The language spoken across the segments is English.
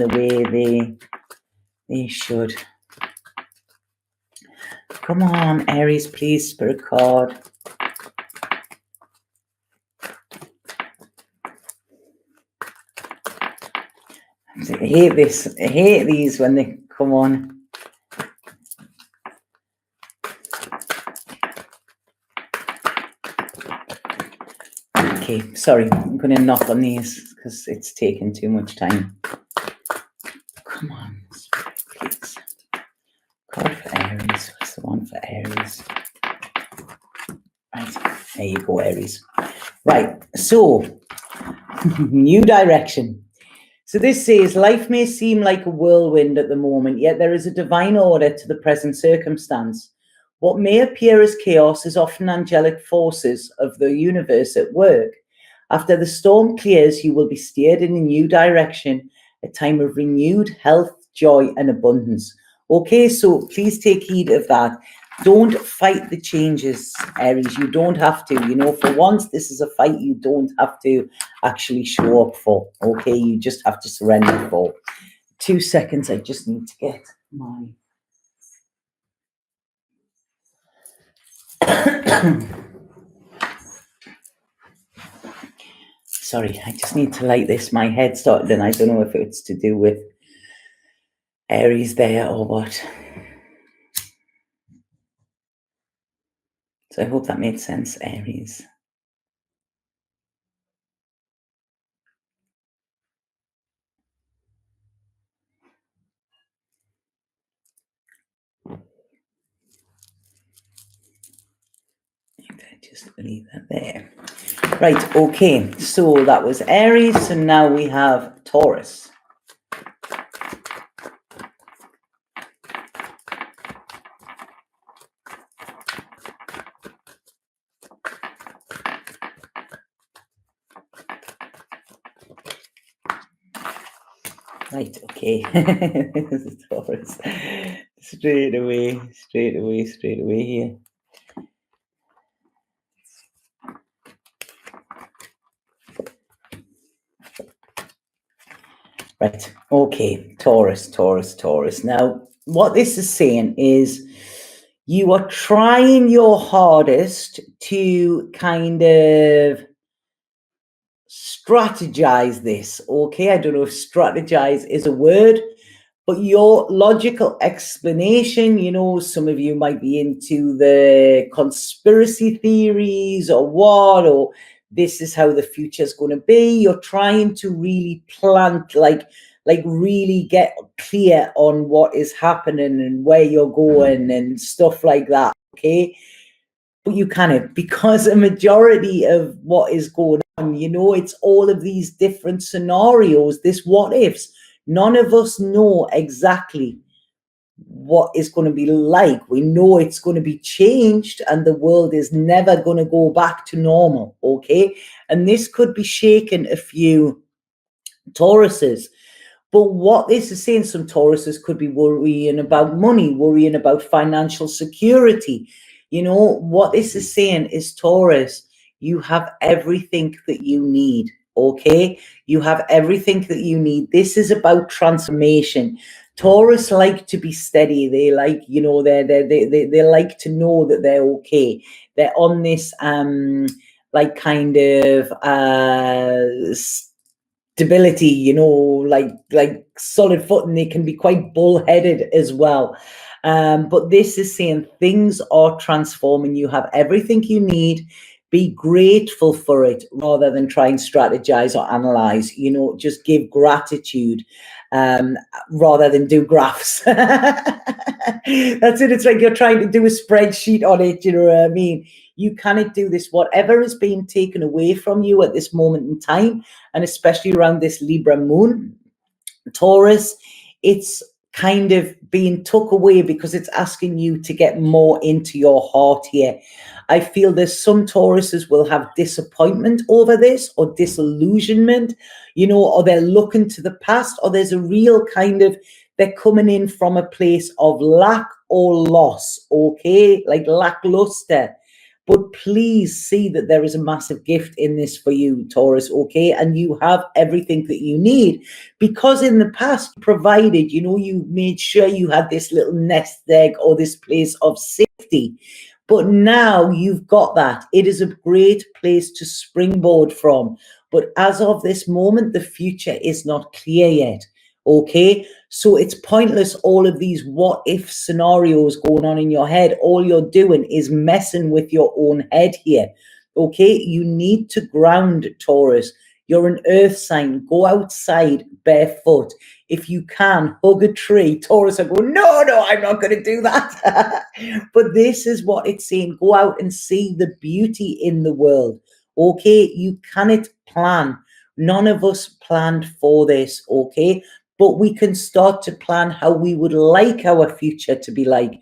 the way they should. Come on, Aries, please, Spirit card. I hate this. I hate these when they come on. Okay, sorry, I'm going to knock on these because it's taking too much time. Come on, please. Card for Aries. What's the one for Aries? Right, there you go, Aries. Right, so, new direction. So this says, life may seem like a whirlwind at the moment, yet there is a divine order to the present circumstance. What may appear as chaos is often angelic forces of the universe at work. After the storm clears, you will be steered in a new direction, a time of renewed health, joy, and abundance. Okay, so please take heed of that. Don't fight the changes, Aries. You don't have to. You know, for once, this is a fight you don't have to actually show up for. Okay, you just have to surrender for. 2 seconds. I just need to get my... Sorry, I just need to light this. My head started, and I don't know if it's to do with Aries there or what. So I hope that made sense, Aries. Just leave that there. Right, okay, so that was Aries, and now we have Taurus. Right, okay. This is Taurus. Straight away here. Right, okay, Taurus. Now, what this is saying is you are trying your hardest to kind of strategize this, okay? I don't know if strategize is a word, but your logical explanation, you know, some of you might be into the conspiracy theories or what, or this is how the future is going to be. You're trying to really plant, like really get clear on what is happening and where you're going and stuff like that, okay? But you kind of, because a majority of what is going on, you know, it's all of these different scenarios, this what ifs. None of us know exactly what is going to be like. We know it's going to be changed and the world is never going to go back to normal, okay? And this could be shaking a few Tauruses. But what this is saying, some Tauruses could be worrying about money, worrying about financial security. You know, what this is saying is, Taurus, you have everything that you need, okay? You have everything that you need. This is about transformation. Taurus like to be steady. They like, you know, they like to know that they're okay. They're on this like kind of stability, you know, like solid footing. They can be quite bullheaded as well. But this is saying things are transforming. You have everything you need. Be grateful for it rather than try and strategize or analyze. You know, just give gratitude rather than do graphs. That's it. It's like you're trying to do a spreadsheet on it. You know what I mean? You cannot do this. Whatever is being taken away from you at this moment in time, and especially around this Libra moon, Taurus, it's kind of being took away because it's asking you to get more into your heart here. I feel there's some Tauruses will have disappointment over this or disillusionment, you know, or they're looking to the past, or there's a real kind of, they're coming in from a place of lack or loss, okay, like lackluster. But please see that there is a massive gift in this for you, Taurus, okay? And you have everything that you need, because in the past, provided, you know, you made sure you had this little nest egg or this place of safety. But now you've got that. It is a great place to springboard from. But as of this moment, the future is not clear yet. Okay, so it's pointless, all of these what if scenarios going on in your head. All you're doing is messing with your own head here. Okay, you need to ground, Taurus. You're an earth sign. Go outside barefoot. If you can, hug a tree. Taurus, I go, no, I'm not going to do that. But this is what it's saying. Go out and see the beauty in the world. Okay, you cannot plan. None of us planned for this, okay? But we can start to plan how we would like our future to be like.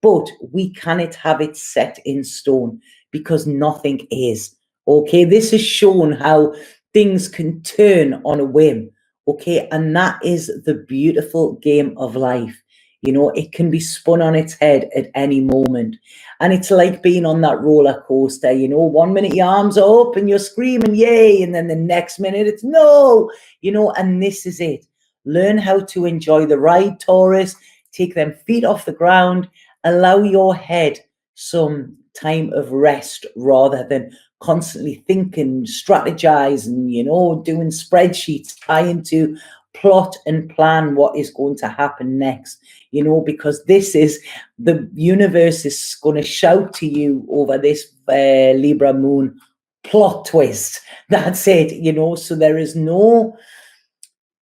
But we cannot have it set in stone, because nothing is. Okay, this has shown how things can turn on a whim. Okay, and that is the beautiful game of life. You know, it can be spun on its head at any moment. And it's like being on that roller coaster. You know, 1 minute your arms are up and you're screaming, yay. And then the next minute it's no, you know, and this is it. Learn how to enjoy the ride, Taurus. Take them feet off the ground. Allow your head some time of rest rather than constantly thinking, strategizing, you know, doing spreadsheets, trying to plot and plan what is going to happen next, you know, because this is, the universe is going to shout to you over this Libra moon, plot twist. That's it, you know, so there is no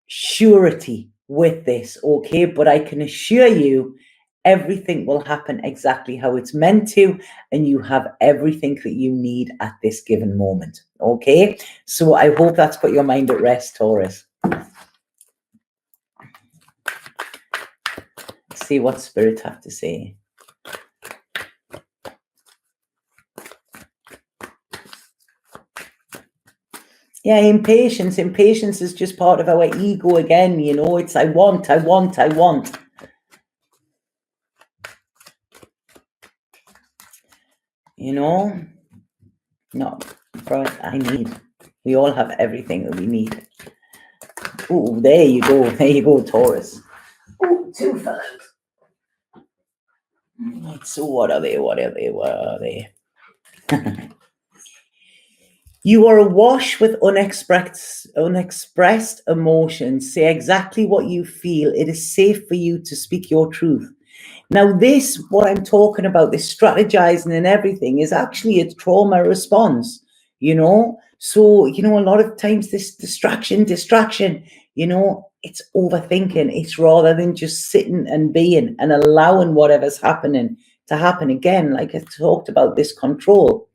surety with this, okay? But I can assure you everything will happen exactly how it's meant to, and you have everything that you need at this given moment, okay? So I hope that's put your mind at rest, Taurus. Let's see what Spirit have to say. Yeah, impatience. Impatience is just part of our ego again, you know. It's I want. You know? No, I need. We all have everything that we need. Oh, there you go. There you go, Taurus. Oh, two fellows. Right, so what are they? You are awash with unexpressed emotions. Say exactly what you feel. It is safe for you to speak your truth. Now, this, what I'm talking about, this strategizing and everything, is actually a trauma response, you know? So, you know, a lot of times this distraction, you know, it's overthinking. It's rather than just sitting and being and allowing whatever's happening to happen. Again, like I talked about, this control.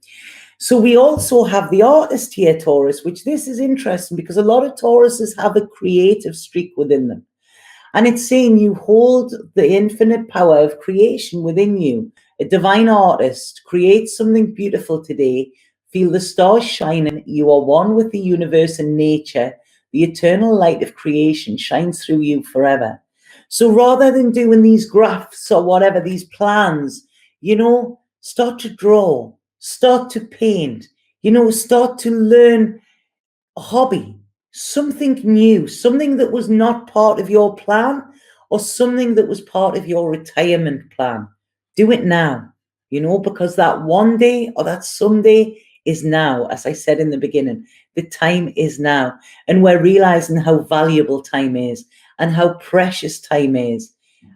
So we also have the artist here, Taurus, which this is interesting because a lot of Tauruses have a creative streak within them. And it's saying you hold the infinite power of creation within you. A divine artist, create something beautiful today. Feel the stars shining. You are one with the universe and nature. The eternal light of creation shines through you forever. So rather than doing these graphs or whatever, these plans, you know, start to draw, start to paint, you know, start to learn a hobby, something new, something that was not part of your plan or something that was part of your retirement plan. Do it now, you know, because that one day or that someday is now. As I said in the beginning, the time is now. And we're realizing how valuable time is and how precious time is.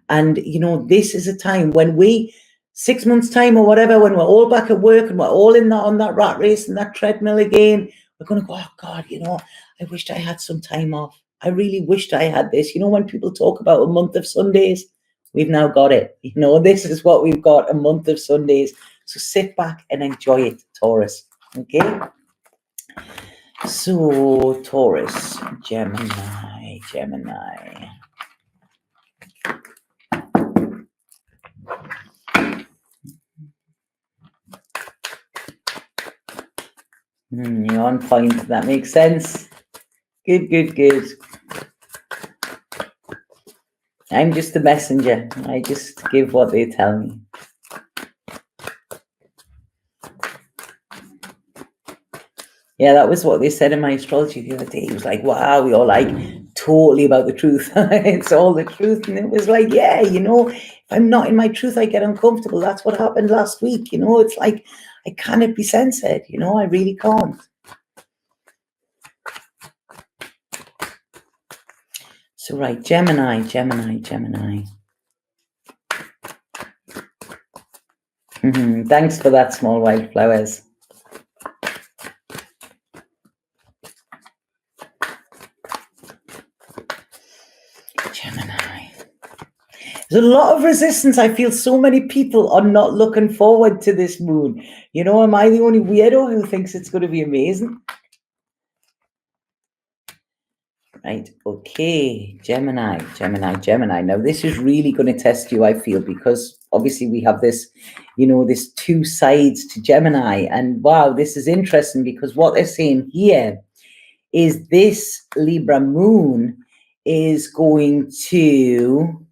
And, you know, this is a time when we, 6 months time or whatever, when we're all back at work and we're all in that, on that rat race and that treadmill again, we're going to go, oh God, you know, I wished I had some time off. I really wished I had this. You know, when people talk about a month of Sundays, we've now got it. You know, this is what we've got, a month of Sundays. So sit back and enjoy it, Taurus. Okay? So, Taurus, Gemini. You're on point. That makes sense. Good. I'm just the messenger. I just give what they tell me. Yeah, that was what they said in my astrology the other day. It was like, wow, you're like totally about the truth. It's all the truth. And it was like, yeah, you know, if I'm not in my truth, I get uncomfortable. That's what happened last week. You know, it's like, I cannot be censored. You know, I really can't. So, right, Gemini. Thanks for that, small white flowers. Gemini. There's a lot of resistance. I feel so many people are not looking forward to this moon. You know, am I the only weirdo who thinks it's going to be amazing? Right, okay, Gemini. Now, this is really going to test you, I feel, because obviously we have this, you know, this two sides to Gemini. And wow, this is interesting because what they're saying here is this Libra moon is going to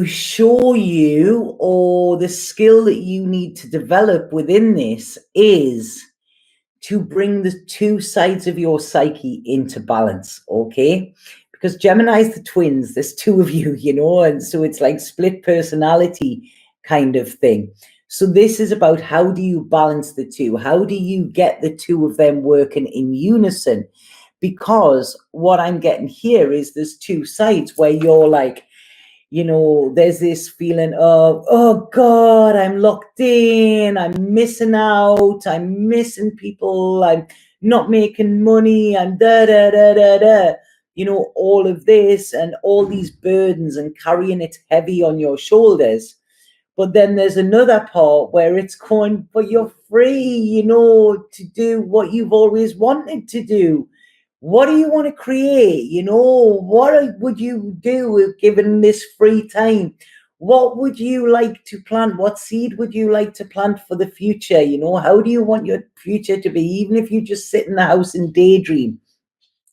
show you, or the skill that you need to develop within this is to bring the two sides of your psyche into balance, okay? Because Gemini is the twins, there's two of you, you know, and so it's like split personality kind of thing. So this is about how do you balance the two? How do you get the two of them working in unison? Because what I'm getting here is there's two sides where you're like, you know, there's this feeling of, oh God, I'm locked in, I'm missing out, I'm missing people, I'm not making money, I'm you know, all of this and all these burdens and carrying it heavy on your shoulders. But then there's another part where it's going, but you're free, you know, to do what you've always wanted to do. What do you want to create? You know, what would you do if given this free time? What would you like to plant? What seed would you like to plant for the future? You know, how do you want your future to be? Even if you just sit in the house and daydream,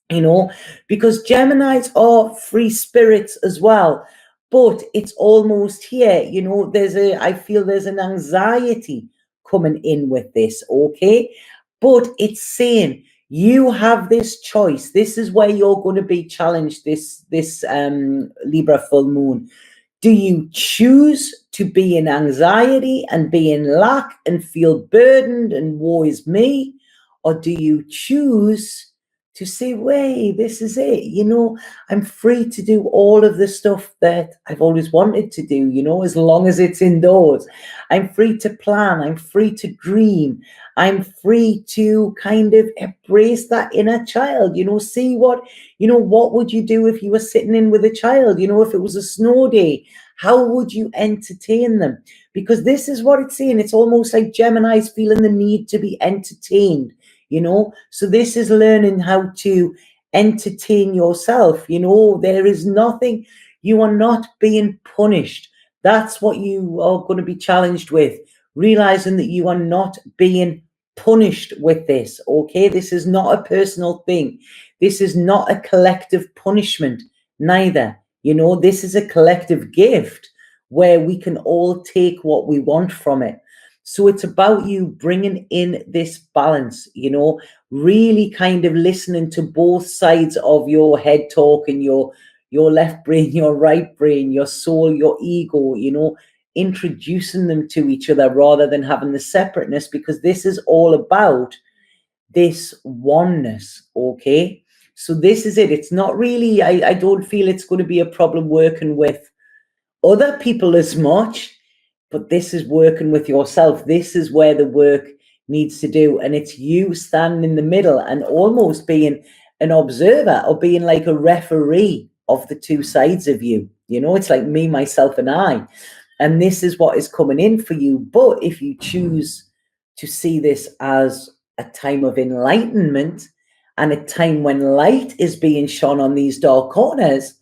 you know, because Geminis are free spirits as well. But it's almost here, you know, I feel there's an anxiety coming in with this, okay? But it's saying, you have this choice. This is where you're going to be challenged this Libra full moon. Do you choose to be in anxiety and be in lack and feel burdened and woe is me? Or do you choose to say, wait, this is it. You know, I'm free to do all of the stuff that I've always wanted to do, you know, as long as it's indoors. I'm free to plan. I'm free to dream. I'm free to kind of embrace that inner child, you know, see what, you know, what would you do if you were sitting in with a child? You know, if it was a snow day, how would you entertain them? Because this is what it's saying. It's almost like Gemini's feeling the need to be entertained. You know, so this is learning how to entertain yourself. You know, there is nothing, you are not being punished. That's what you are going to be challenged with, realizing that you are not being punished with this. Okay, this is not a personal thing. This is not a collective punishment, neither. You know, this is a collective gift where we can all take what we want from it. So it's about you bringing in this balance, you know, really kind of listening to both sides of your head talk and your left brain, your right brain, your soul, your ego, you know, introducing them to each other rather than having the separateness, because this is all about this oneness, okay? So this is it. It's not really, I don't feel it's going to be a problem working with other people as much. But this is working with yourself. This is where the work needs to do. And it's you standing in the middle and almost being an observer or being like a referee of the two sides of you. You know, it's like me, myself, and I. And this is what is coming in for you. But if you choose to see this as a time of enlightenment and a time when light is being shone on these dark corners,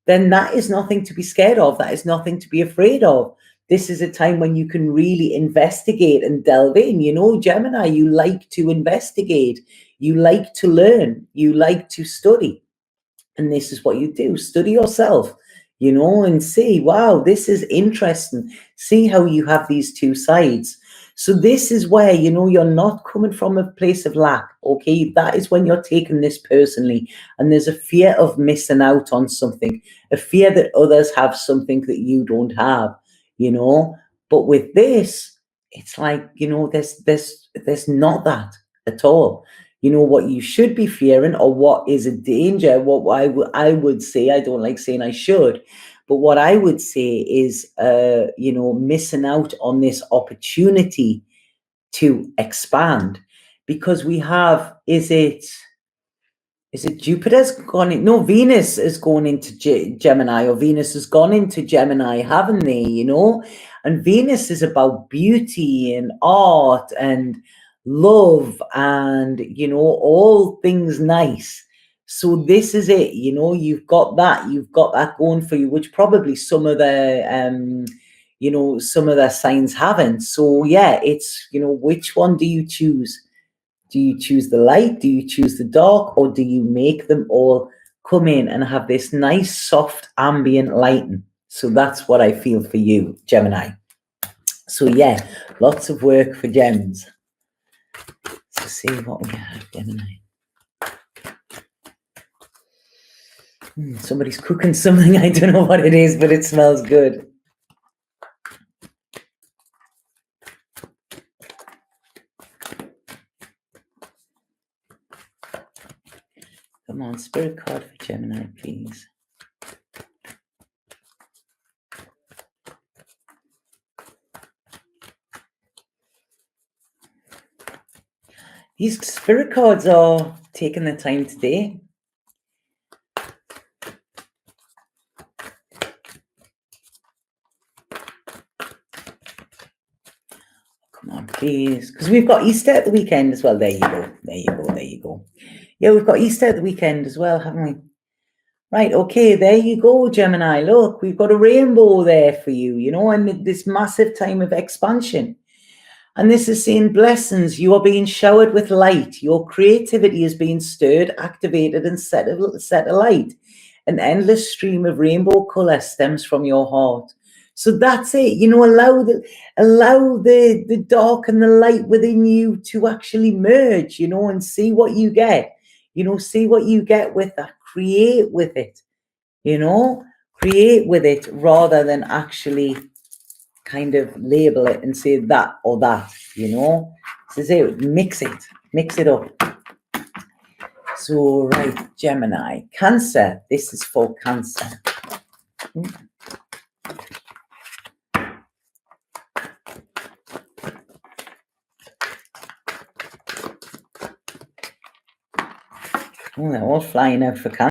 then that is nothing to be scared of. That is nothing to be afraid of. This is a time when you can really investigate and delve in. You know, Gemini, you like to investigate. You like to learn. You like to study. And this is what you do. Study yourself, you know, and see, wow, this is interesting. See how you have these two sides. So this is where, you know, you're not coming from a place of lack, okay? That is when you're taking this personally, and there's a fear of missing out on something, a fear that others have something that you don't have, you know? But with this, it's like, you know, there's not that at all. You know, what you should be fearing, or what is a danger, what I would say, I don't like saying I should, but what I would say is, you know, missing out on this opportunity to expand, because we have, is it Jupiter's gone in? No, Venus is going into Gemini, or Venus has gone into Gemini, haven't they? You know, and Venus is about beauty and art and love and, you know, all things nice. So this is it, you know, you've got that going for you, which probably some of the, you know, some of the signs haven't. So yeah, it's, you know, which one do you choose? Do you choose the light? Do you choose the dark? Or do you make them all come in and have this nice, soft, ambient lighting? So that's what I feel for you, Gemini. So yeah, lots of work for Gems. So see what we have, Gemini. Somebody's cooking something. I don't know what it is, but it smells good. Come on, spirit card for Gemini, please. These spirit cards are taking the time today. Come on, please. Because we've got Easter at the weekend as well. There you go. There you go. There you go. Yeah, we've got Easter at the weekend as well, haven't we? Right, okay, there you go, Gemini. Look, we've got a rainbow there for you, you know, and this massive time of expansion. And this is saying blessings. You are being showered with light. Your creativity is being stirred, activated, and set alight. An endless stream of rainbow color stems from your heart. So that's it. You know, allow the dark and the light within you to actually merge, you know, and see what you get. You know, see what you get with that. Create with it, you know, create with it rather than actually kind of label it and say that or that, you know. So say mix it up. So right, Gemini, Cancer. This is for Cancer. Oh, they're all flying out for Cancer.